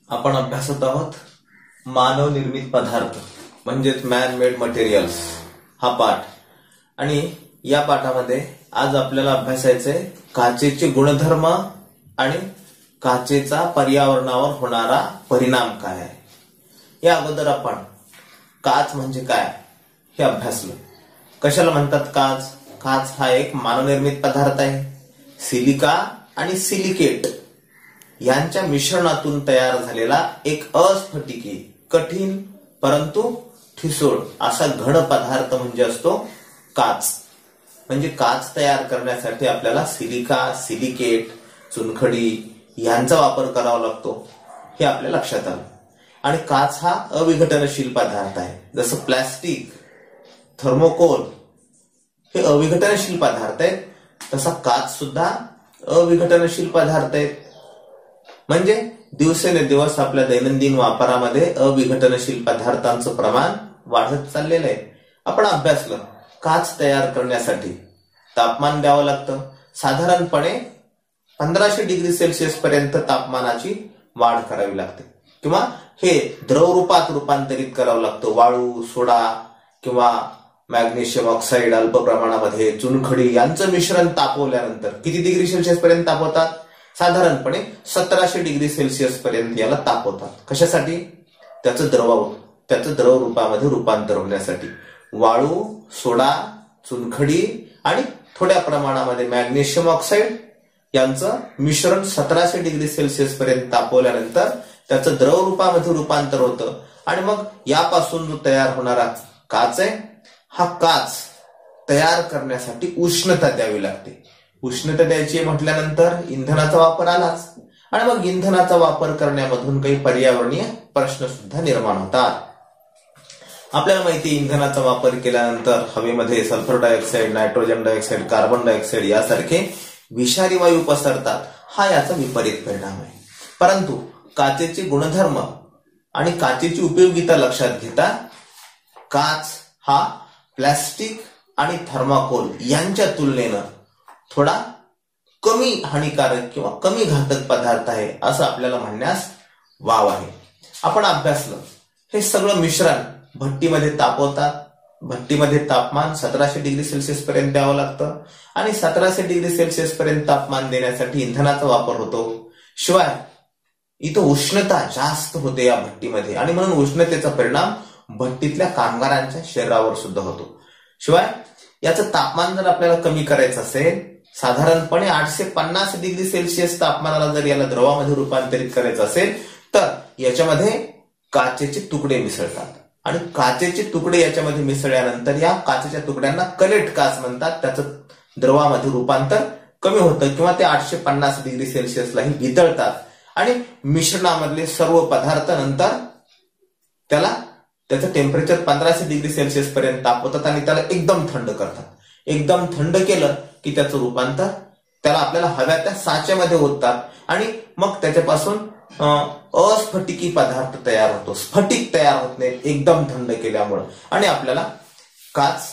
आपण अभ्यासत आहोत मानव निर्मित पदार्थ म्हणजेच मॅन मेड मटेरियल्स हा पाठ. आणि या पाठामध्ये आज आपल्याला अभ्यासायचंय काचेचे गुणधर्म आणि काचेचा पर्यावरणावर होणारा परिणाम काय आहे. या अगोदर आपण काच म्हणजे काय हे अभ्यासलं. कशाला म्हणतात काच? काच हा एक मानवनिर्मित पदार्थ आहे. सिलिका आणि सिलिकेट यांच्या मिश्रणातून तयार झालेला एक अस्फटिकी कठीण परंतु ठिसूळ असा घन पदार्थ म्हणजे असतो काच. म्हणजे काच तयार करण्यासाठी आपल्याला सिलिका, सिलिकेट, चुनखडी यांचा वापर करावा लागतो हे आपल्या लक्षात आलं. आणि काच हा अविघटनशील पदार्थ आहे. जसं प्लास्टिक, थर्मोकोल हे अविघटनशील पदार्थ आहेत, तसा काच सुद्धा अविघटनशील पदार्थ आहेत. म्हणजे दिवसेंदिवस आपल्या दैनंदिन वापरामध्ये अविघटनशील पदार्थांचं प्रमाण वाढत चाललेलं आहे. आपण अभ्यासलं काच तयार करण्यासाठी तापमान द्यावं लागतं. साधारणपणे 1500 डिग्री सेल्सिअस पर्यंत तापमानाची वाढ करावी लागते किंवा हे द्रव रूपात रूपांतरित करावं लागतं. वाळू, सोडा किंवा मॅग्नेशियम ऑक्साईड अल्प प्रमाणामध्ये, चुनखडी यांचं मिश्रण तापवल्यानंतर किती डिग्री सेल्सिअस पर्यंत तापवतात? साधारणपणे 1700 डिग्री सेल्सिअस पर्यंत याला तापवतात. कशासाठी? त्याचं द्रव रूपामध्ये रूपांतर होण्यासाठी. वाळू, सोडा, चुनखडी आणि थोड्या प्रमाणामध्ये मॅग्नेशियम ऑक्साईड यांचं मिश्रण 1700 डिग्री सेल्सिअस पर्यंत तापवल्यानंतर त्याचं द्रव रूपामध्ये रूपांतर होतं. आणि मग यापासून जो तयार होणारा काच आहे, हा काच तयार करण्यासाठी उष्णता द्यावी लागते. उष्णता द्यायची म्हटल्यानंतर इंधनाचा वापर आलाच. आणि मग इंधनाचा वापर करण्यामधून काही पर्यावरणीय प्रश्न सुद्धा निर्माण होतात. आपल्याला माहिती आहे इंधनाचा वापर केल्यानंतर हवेमध्ये sulphur dioxide, nitrogen dioxide, carbon dioxide यासारखे विषारी वायू पसरतात. हा याचा विपरीत परिणाम आहे. परंतु काचेचे गुणधर्म आणि काचेची उपयोगिता लक्षात घेता काच हा प्लास्टिक आणि थर्माकोल यांच्या तुलनेनं थोडा कमी हानिकारक किंवा कमी घातक पदार्थ आहे असं आपल्याला म्हणण्यास वाव आहे. आपण अभ्यासलं हे सगळं मिश्रण भट्टीमध्ये तापवतात. भट्टीमध्ये तापमान 1700 डिग्री सेल्सिअस पर्यंत द्यावं लागतं आणि 1700 डिग्री सेल्सिअस पर्यंत तापमान देण्यासाठी इंधनाचा वापर होतो. शिवाय इथं उष्णता जास्त होते या भट्टीमध्ये आणि म्हणून उष्णतेचा परिणाम भट्टीतल्या कामगारांच्या शरीरावर सुद्धा होतो. शिवाय याचं तापमान जर आपल्याला कमी करायचं असेल, साधारणपणे 850 डिग्री सेल्सिअस तापमानाला जर याला द्रवामध्ये रूपांतरित करायचं असेल तर याच्यामध्ये काचेचे तुकडे मिसळतात. आणि काचेचे तुकडे याच्यामध्ये मिसळल्यानंतर या काचेच्या तुकड्यांना कलेट काच म्हणतात. त्याचं द्रवामध्ये रूपांतर कमी होतं किंवा ते 850 डिग्री सेल्सिअसलाही वितळतात आणि मिश्रणामधले सर्व पदार्थ नंतर त्याचं टेम्परेचर 1500 डिग्री सेल्सिअस पर्यंत तापवतात आणि त्याला एकदम थंड करतात. एकदम थंड केलं की त्याचं रूपांतर त्याला आपल्याला हव्या त्या साच्यामध्ये ओततात आणि मग त्याच्यापासून अस्फटिकी पदार्थ तयार होतो. स्फटिक तयार होत नाही एकदम थंड केल्यामुळे. आणि आपल्याला काच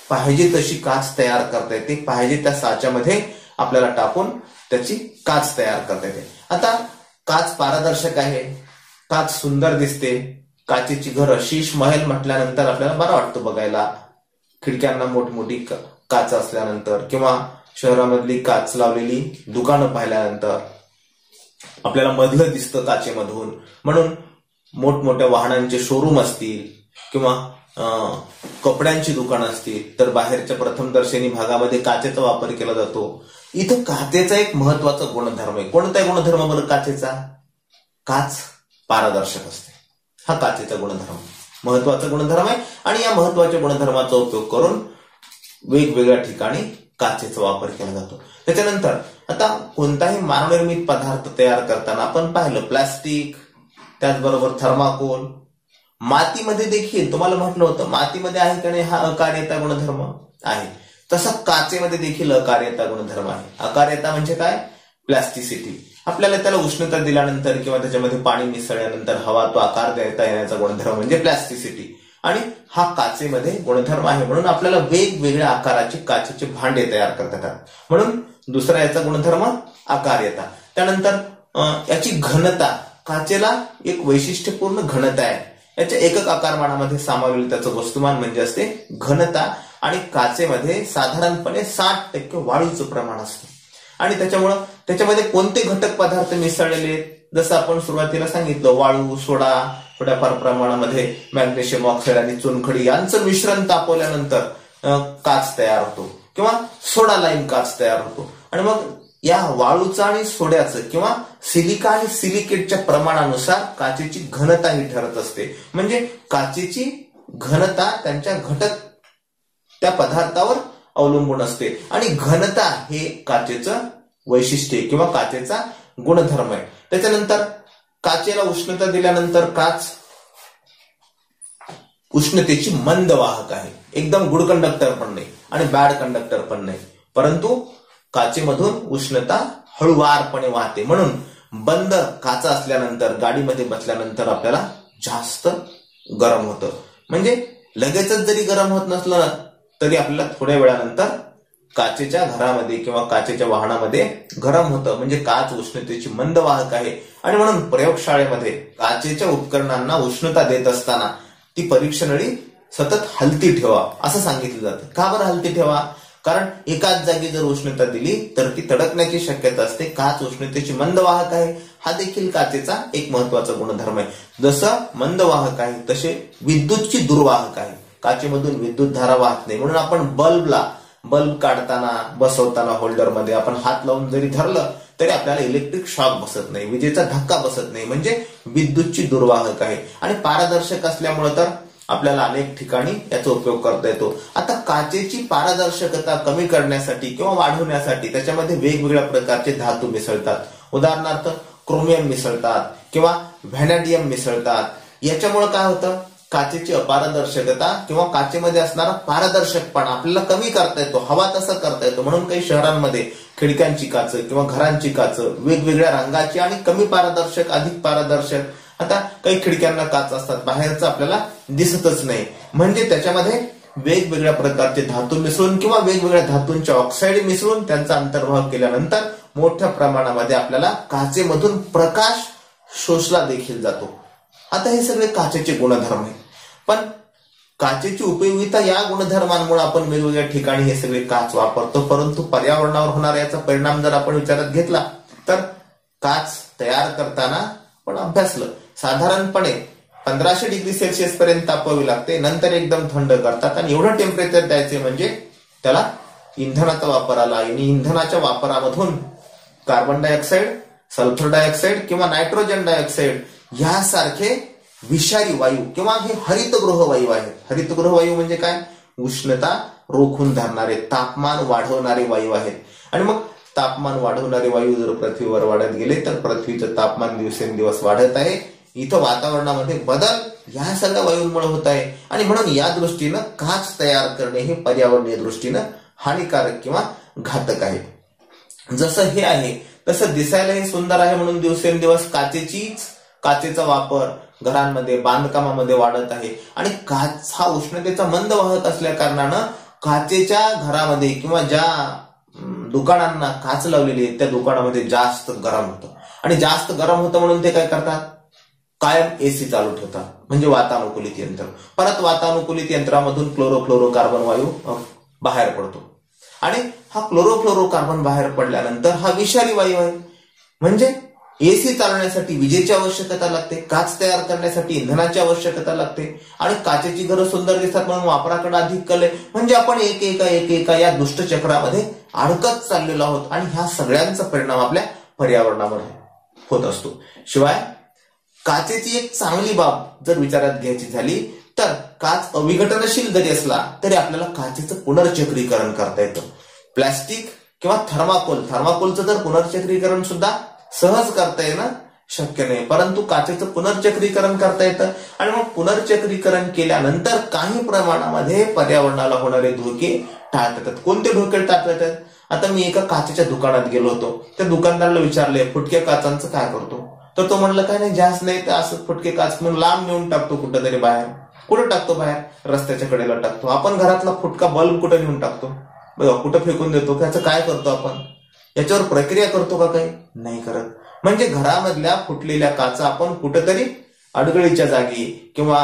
पाहिजे तशी काच तयार करता येते. पाहिजे त्या साच्यामध्ये आपल्याला टाकून त्याची काच तयार करता येते. आता काच पारदर्शक आहे, काच सुंदर दिसते. काचेची घरं, शीश महल म्हटल्यानंतर आपल्याला बरं वाटतं बघायला. खिडक्यांना मोठमोठी काच असल्यानंतर किंवा शहरामधली काच लावलेली दुकानं पाहिल्यानंतर आपल्याला मधलं दिसतं काचेमधून. म्हणून मोठमोठ्या वाहनांचे शोरूम असतील किंवा कपड्यांची दुकानं असतील तर बाहेरच्या प्रथमदर्शनी भागामध्ये काचेचा वापर केला जातो. इथं काचेचा एक महत्वाचा गुणधर्म आहे. कोणता गुणधर्म बरं काचेचा? काच पारदर्शक असते. हा काचेचा गुणधर्म महत्वाचा गुणधर्म आहे. आणि या महत्वाच्या गुणधर्माचा उपयोग करून वेगवेगळ्या ठिकाणी काचेचा वापर केला जातो. त्याच्यानंतर आता कोणताही मानवनिर्मित पदार्थ तयार करताना आपण पाहिलं प्लास्टिक, त्याचबरोबर थर्माकोल, मातीमध्ये देखील तुम्हाला म्हटलं होतं मातीमध्ये आहे का नाही हा अकार्यता गुणधर्म आहे. तसा काचेमध्ये देखील अकार्यता गुणधर्म आहे. अकार्यता म्हणजे काय? प्लास्टिसिटी. आपल्याला त्याला उष्णता दिल्यानंतर किंवा त्याच्यामध्ये पाणी मिसळल्यानंतर हवा तो आकार देता येण्याचा गुणधर्म म्हणजे प्लास्टिसिटी. आणि हा काचेमध्ये गुणधर्म आहे. म्हणून आपल्याला वेगवेगळ्या आकाराचे काचेचे भांडे तयार करता येतात. म्हणून दुसरा याचा गुणधर्म अकार्यता. त्यानंतर याची घनता काचेला एक वैशिष्ट्यपूर्ण घनता आहे. याच्या एकक आकारमानामध्ये सामावलेलं त्याचं वस्तुमान म्हणजे असते घनता. आणि काचेमध्ये साधारणपणे 60% वाळूचं प्रमाण असतं. आणि त्याच्यामुळं त्याच्यामध्ये कोणते घटक पदार्थ मिसळलेले आहेत, जसं आपण सुरुवातीला सांगितलं, वाळू, सोडा, थोड्याफार प्रमाणामध्ये मॅग्नेशियम ऑक्साईड आणि चुनखडी यांचं मिश्रण तापवल्यानंतर काच तयार होतो किंवा सोडा लाईम काच तयार होतो. आणि मग या वाळूचं आणि सोड्याचं किंवा सिलिका आणि सिलिकेटच्या प्रमाणानुसार काचेची घनता ही ठरत असते. म्हणजे काचेची घनता त्यांच्या घटक त्या पदार्थावर अवलंबून असते. आणि घनता हे काचेचं वैशिष्ट्य किंवा काचेचा गुणधर्म आहे. त्याच्यानंतर काचेला उष्णता दिल्यानंतर काच उष्णतेची मंद वाहक आहे. एकदम गुड कंडक्टर पण नाही आणि बॅड कंडक्टर पण नाही, परंतु काचेमधून उष्णता हळूवारपणे वाहते. म्हणून बंद काचा असल्यानंतर गाडीमध्ये बसल्यानंतर आपल्याला जास्त गरम होतं. म्हणजे लगेचच जरी गरम होत नसलं तरी आपल्याला थोड्या वेळानंतर काचेच्या घरामध्ये किंवा काचेच्या वाहनामध्ये गरम होतं. म्हणजे काच उष्णतेची मंद वाहक आहे. आणि म्हणून प्रयोगशाळेमध्ये काचेच्या उपकरणांना उष्णता देत असताना ती परीक्षणळी सतत हलती ठेवा असं सांगितलं जातं. का बरं हलती ठेवा? कारण एकाच जागी जर उष्णता दिली तर ती तडकण्याची शक्यता असते. काच उष्णतेची मंद वाहक आहे. हा देखील काचेचा एक महत्वाचा गुणधर्म आहे. जसं मंद वाहक आहे तसे विद्युतची दुर्वाहक आहे. काचेमधून विद्युत धारा वाहत नाही. म्हणून आपण बल्ब काढताना बसवताना होल्डरमध्ये आपण हात लावून जरी धरलं तरी आपल्याला इलेक्ट्रिक शॉक बसत नाही, विजेचा धक्का बसत नाही. म्हणजे विद्युतची दुर्वाहक आहे. आणि पारदर्शक असल्यामुळे तर आपल्याला अनेक ठिकाणी याचा उपयोग करता येतो. आता काचेची पारदर्शकता कमी करण्यासाठी किंवा वाढवण्यासाठी त्याच्यामध्ये वेगवेगळ्या प्रकारचे धातू मिसळतात. उदाहरणार्थ क्रोमियम मिसळतात किंवा व्हॅनेडियम मिसळतात. याच्यामुळे काय होतं, काचेची अपारदर्शकता किंवा काचेमध्ये असणारा पारदर्शकपणा आपल्याला कमी करता येतो, हवा तसा करता येतो. म्हणून काही शहरांमध्ये खिडक्यांची काच किंवा घरांची काच वेगवेगळ्या रंगाची आणि कमी पारदर्शक, अधिक पारदर्शक. आता काही खिडक्यांना काच असतात, बाहेरचं आपल्याला दिसतच नाही. म्हणजे त्याच्यामध्ये वेगवेगळ्या प्रकारचे धातू मिसळून किंवा वेगवेगळ्या धातूंच्या ऑक्साईड मिसळून त्यांचा अंतर्भाव केल्यानंतर मोठ्या प्रमाणामध्ये आपल्याला काचेमधून प्रकाश शोषला देखील जातो. आता हे सगळे काचेचे गुणधर्म आहेत. पण काचेची उपयोगिता या गुणधर्मांमुळे आपण वेगवेगळ्या ठिकाणी हे सगळे काच वापरतो. परंतु पर्यावरणावर होणारा याचा परिणाम जर आपण विचारात घेतला तर काच तयार करताना पण अभ्यासलं, साधारणपणे 1500 डिग्री सेल्सिअस पर्यंत तापवावी लागते. नंतर एकदम थंड करतात. आणि एवढं टेम्परेचर द्यायचे म्हणजे त्याला इंधनाचा वापर आला. आणि इंधनाच्या वापरामधून कार्बन डायऑक्साईड, सल्फर डायऑक्साईड किंवा नायट्रोजन डायऑक्साईड यासारखे विषारी वायू किंवा हे हरितगृह वायू आहेत. हरितगृह वायू म्हणजे काय? उष्णता रोखून धरणारे, तापमान वाढवणारे वायू आहेत. आणि मग तापमान वाढवणारे वायू जर पृथ्वीवर वाढत गेले तर पृथ्वीचं तापमान दिवसेंदिवस वाढत आहे. इथं वातावरणामध्ये बदल या सगळ्या वायूंमुळे होत आहे. आणि म्हणून या दृष्टीनं काच तयार करणे हे पर्यावरणीय दृष्टीनं हानिकारक किंवा घातक आहे. जसं हे आहे तसं दिसायलाही सुंदर आहे म्हणून दिवसेंदिवस काचेचा वापर घरांमध्ये, बांधकामामध्ये वाढत आहे. आणि काच हा उष्णतेचा मंद वाहक असल्या कारणानं काचेच्या घरामध्ये किंवा ज्या दुकानांना काच लावलेली आहे त्या दुकानामध्ये जास्त गरम होतं. आणि जास्त गरम होतं म्हणून ते काय करतात, कायम एसी चालू ठेवतात, म्हणजे वातानुकूलित यंत्र. परत वातानुकूलित यंत्रामधून क्लोरोफ्लोरोकार्बन वायू बाहेर पडतो. आणि हा क्लोरोफ्लोरोकार्बन बाहेर पडल्यानंतर हा विषारी वायू आहे. म्हणजे एसी चालवण्यासाठी विजेची आवश्यकता लागते, काच तयार करण्यासाठी इंधनाची आवश्यकता लागते. आणि काचेची घरं सुंदर दिसतात म्हणून वापराकडे अधिक कल आहे. म्हणजे आपण एकेका या दुष्टचक्रामध्ये अडकत चाललेलो आहोत. आणि ह्या सगळ्यांचा परिणाम आपल्या पर्यावरणावर होत असतो. शिवाय काचेची एक चांगली बाब जर विचारात घ्यायची झाली तर काच अविघटनशील जरी असला तरी आपल्याला काचेचं पुनर्चक्रीकरण करता येतं. प्लास्टिक किंवा थर्माकोलचं जर पुनर्चक्रीकरण सुद्धा सहज करता येणं शक्य नाही, परंतु काचेचं पुनर्चक्रीकरण करता येतं. आणि मग पुनर्चक्रीकरण केल्यानंतर काही प्रमाणामध्ये पर्यावरणाला होणारे धोके टाळता येतात. कोणते धोके टाळता येतात? आता मी एका काचेच्या दुकानात गेलो होतो, त्या दुकानदाराला विचारले फुटक्या काचांचं काय करतो, तर तो म्हणलं काय नाही, जास्त नाही तर असं फुटके काच म्हणून लांब नेऊन टाकतो कुठेतरी बाहेर. कुठं टाकतो? बाहेर रस्त्याच्या कडेला टाकतो. आपण घरातला फुटका बल्ब कुठं नेऊन टाकतो? बघा कुठं फेकून देतो. त्याचं काय करतो आपण? याच्यावर प्रक्रिया करतो का? काही नाही करत. म्हणजे घरामधल्या फुटलेल्या काचा आपण कुठेतरी अडगळीच्या जागी किंवा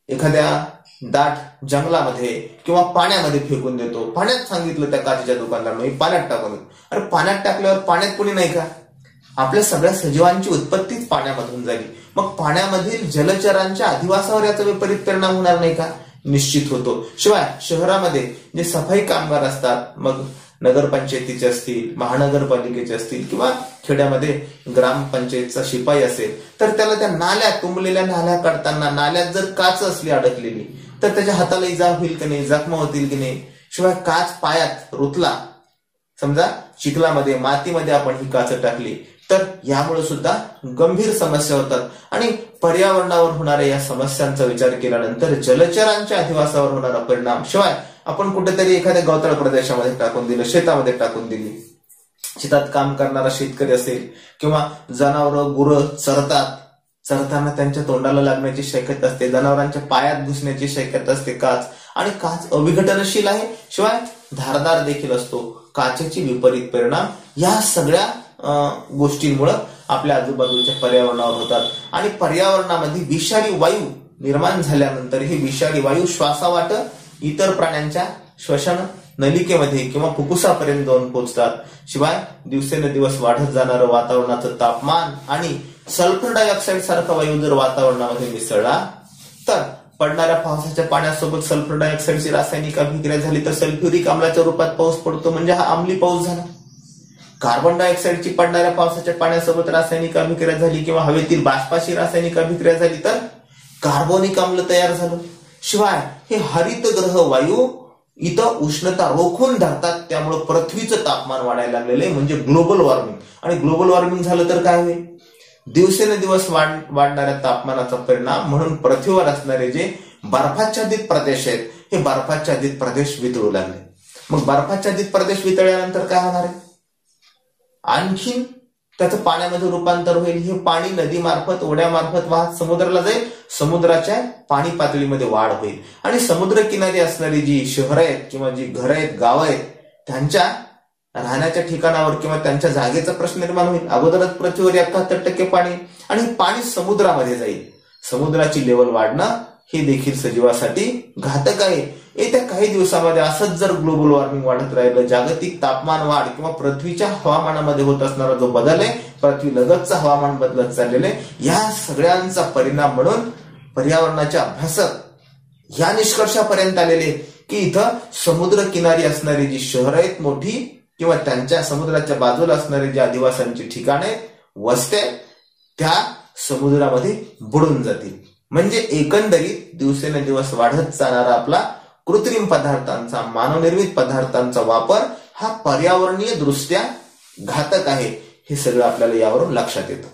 एखाद्या दाट जंगलामध्ये किंवा पाण्यामध्ये फेकून देतो. पाण्यात सांगितलं त्या काचेच्या दुकानदारांनी पाण्यात टाकून देतो. अरे पाण्यात टाकल्यावर पाण्यात कोणी नाही का? आपल्या सगळ्या सजीवांची उत्पत्तीच पाण्यामधून झाली. मग पाण्यामधील जलचरांच्या अधिवासावर याचा विपरीत परिणाम होणार नाही का? निश्चित होतो. शिवाय शहरामध्ये जे सफाई कामगार असतात, मग नगरपंचायतीचे असतील, महानगरपालिकेचे असतील किंवा खेड्यामध्ये ग्रामपंचायतचा शिपाई असेल, तर त्याला त्या नाल्या, तुंबलेल्या नाल्या काढताना नाल्यात जर काच असली अडकलेली तर त्याच्या हाताला इजा होईल की नाही, जखमा होतील की नाही. शिवाय काच पायात रुतला, समजा चिखलामध्ये मातीमध्ये आपण ही काच टाकली तर यामुळे सुद्धा गंभीर समस्या होतात. आणि पर्यावरणावर होणाऱ्या या समस्यांचा विचार केल्यानंतर जलचरांच्या अधिवासावर होणारा परिणाम, शिवाय आपण कुठेतरी एखाद्या गवताळ प्रदेशामध्ये टाकून दिलं, शेतामध्ये टाकून दिली, शेतात काम करणारा शेतकरी असेल किंवा जनावरं गुरं चरताना त्यांच्या तोंडाला लागण्याची शक्यता असते, जनावरांच्या पायात घुसण्याची शक्यता असते काच. आणि काच अविघटनशील आहे, शिवाय धारदार देखील असतो. काचेचे विपरीत परिणाम या सगळ्या गोष्टींमुळे आपल्या आजूबाजूच्या पर्यावरणावर होतात. आणि पर्यावरणामध्ये विषारी वायू निर्माण झाल्यानंतर ही विषारी वायू श्वासावाट इतर प्राण्यांच्या श्वसन नलिकेमध्ये किंवा फुफ्फुसापर्यंत जाऊन पोहोचतात. शिवाय दिवसेंदिवस वाढत जाणारं वातावरणाचं तापमान आणि सल्फर डायऑक्साईड सारखा वायू जर वातावरणामध्ये मिसळला तर पडणाऱ्या पावसाच्या पाण्यासोबत सल्फर डायऑक्साईडची रासायनिक अभिक्रिया झाली तर सल्फ्युरिक आम्लाच्या रूपात पाऊस पडतो, म्हणजे हा अंमली पाऊस झाला. कार्बन डायऑक्साईडची पडणाऱ्या पावसाच्या पाण्यासोबत रासायनिक अभिक्रिया झाली किंवा हवेतील बाष्पाशी रासायनिक अभिक्रिया झाली तर कार्बोनिक आम्ल तयार झालं. शिवाय हे हरितगृह वायू इथं उष्णता रोखून धरतात, त्यामुळे पृथ्वीचं तापमान वाढायला लागलेलं आहे, म्हणजे ग्लोबल वॉर्मिंग. आणि ग्लोबल वॉर्मिंग झालं तर काय होईल? दिवसेंदिवस वाढणाऱ्या तापमानाचा परिणाम म्हणून पृथ्वीवर असणारे जे बर्फाच्छादित प्रदेश आहेत हे बर्फाच्छादित प्रदेश वितळू लागले. मग बर्फाच्छादित प्रदेश वितळल्यानंतर काय होणार आहे? आणखीन त्याचं पाण्यामध्ये रूपांतर होईल. हे पाणी नदीमार्फत, ओढ्यामार्फत वाहत समुद्राला जाईल, समुद्राच्या पाणी पातळीमध्ये वाढ होईल. आणि समुद्रकिनारी असणारी जी शहरं आहेत किंवा जी घरं आहेत, गावं आहेत, त्यांच्या राहण्याच्या ठिकाणावर किंवा त्यांच्या जागेचा प्रश्न निर्माण होईल. अगोदरच पृथ्वीवर 71% पाणी आणि पाणी समुद्रामध्ये जाईल. समुद्राची लेवल वाढणं हे देखील सजीवासाठी घातक आहे. येत्या काही दिवसामध्ये असंच जर ग्लोबल वॉर्मिंग वाढत राहिलं, जागतिक तापमान वाढ किंवा पृथ्वीच्या हवामानामध्ये होत असणारा जो बदल आहे, पृथ्वी लगतचं हवामान बदलत चाललेलं आहे, या सगळ्यांचा परिणाम म्हणून पर्यावरणाच्या अभ्यासक या निष्कर्षापर्यंत आलेले की इथं समुद्र किनारी असणारी जी शहरं आहेत मोठी किंवा त्यांच्या समुद्राच्या बाजूला असणारे जे आदिवासांची ठिकाणे, वस्त्या, त्या समुद्रामध्ये बुडून जातील. म्हणजे एकंदरीत दिवसेंदिवस वाढत जाणारा आपला कृत्रिम पदार्थांचा, मानवनिर्मित पदार्थांचा वापर हा पर्यावरणीय दृष्ट्या घातक आहे. हे सगळं आपल्याला यावरून लक्षात येतं.